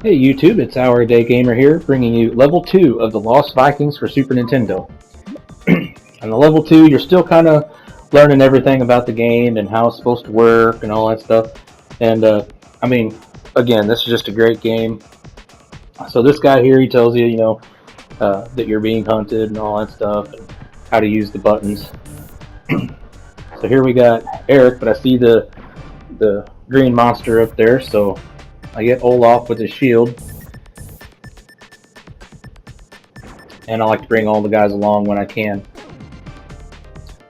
Hey YouTube, it's Our Day Gamer here, bringing you Level 2 of the Lost Vikings for Super Nintendo. On the Level 2, you're still kind of learning everything about the game and how it's supposed to work and all that stuff. And, I mean, again, this is just a great game. So this guy here, he tells you, that you're being hunted and all that stuff, and how to use the buttons. So here we got Eric, but I see the green monster up there, so I get Olaf with his shield, and I like to bring all the guys along when I can.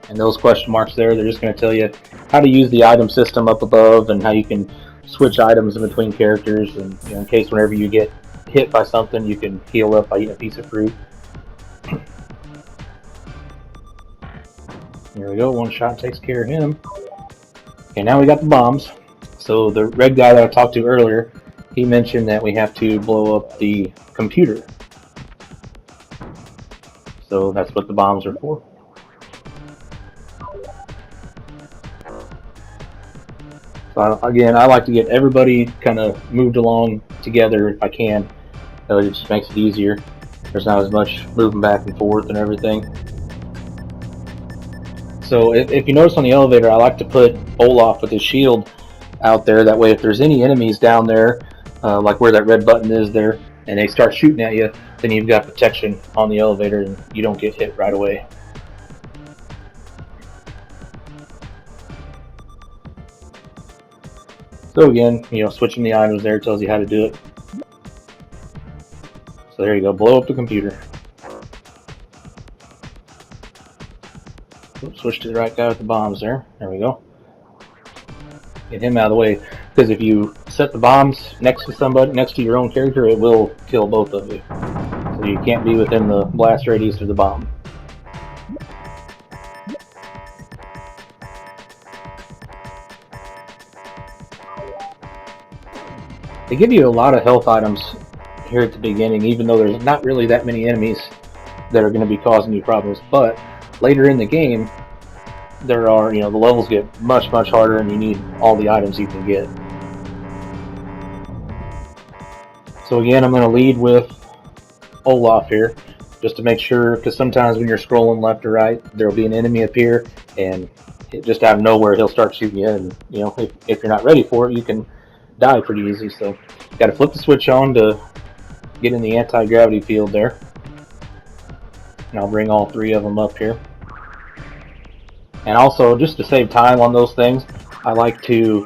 And those question marks there, they're just going to tell you how to use the item system up above and how you can switch items in between characters, and in case whenever you get hit by something, you can heal up by eating a piece of fruit. Here we go, one shot takes care of him. Okay, now we got the bombs. So the red guy that I talked to earlier, he mentioned that we have to blow up the computer. So that's what the bombs are for. So again, I like to get everybody kind of moved along together if I can. So it just makes it easier. There's not as much moving back and forth and everything. So if you notice on the elevator, I like to put Olaf with his shield out there. That way if there's any enemies down there, like where that red button is there, and they start shooting at you, then you've got protection on the elevator and you don't get hit right away. So again, switching the items there tells you how to do it. So there you go, blow up the computer. Oops, switch to the right guy with the bombs there. There we go. Get him out of the way, because if you set the bombs next to somebody, next to your own character, it will kill both of you. So you can't be within the blast radius of the bomb. They give you a lot of health items here at the beginning, even though there's not really that many enemies that are going to be causing you problems. But later in the game, there are, the levels get much harder, and you need all the items you can get. So again, I'm going to lead with Olaf here, just to make sure, because sometimes when you're scrolling left or right, there'll be an enemy appear, and just out of nowhere he'll start shooting you, and if you're not ready for it, you can die pretty easy. So got to flip the switch on to get in the anti-gravity field there, and I'll bring all three of them up here. And also, just to save time on those things, I like to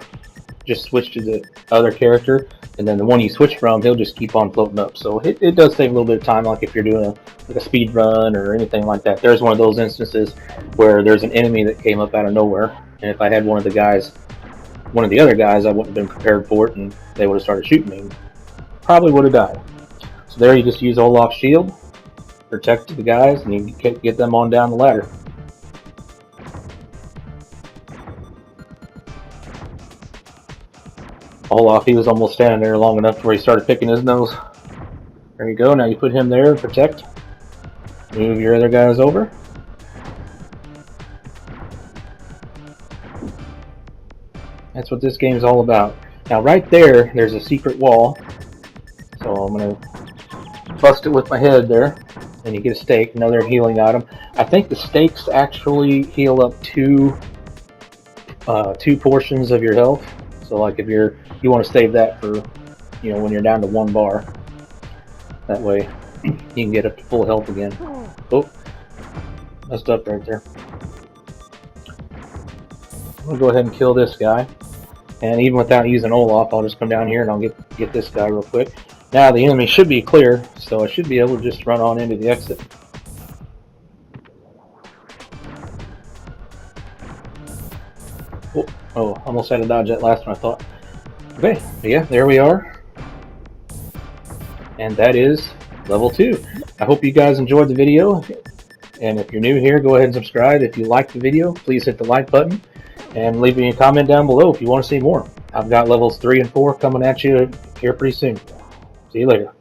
just switch to the other character, and then the one you switch from, he'll just keep on floating up. So it does save a little bit of time, like if you're doing a speed run or anything like that. There's one of those instances where there's an enemy that came up out of nowhere, and if I had one of the other guys, I wouldn't have been prepared for it, and they would have started shooting me. Probably would have died. So there you just use Olaf's shield, protect the guys, and you can get them on down the ladder. Olaf, he was almost standing there long enough where he started picking his nose. There you go, now you put him there and protect. Move your other guys over. That's what this game is all about. Now right there's a secret wall. So I'm going to bust it with my head there. And you get a stake, another healing item. I think the stakes actually heal up two portions of your health. So like if you want to save that for, when you're down to 1 bar. That way you can get up to full health again. Oh, messed up right there. I'm going to go ahead and kill this guy. And even without using Olaf, I'll just come down here and I'll get this guy real quick. Now the enemy should be clear, so I should be able to just run on into the exit. Oh, almost had to dodge that last one, I thought. Okay, yeah, there we are. And that is level 2. I hope you guys enjoyed the video. And if you're new here, go ahead and subscribe. If you liked the video, please hit the like button. And leave me a comment down below if you want to see more. I've got levels 3 and 4 coming at you here pretty soon. See you later.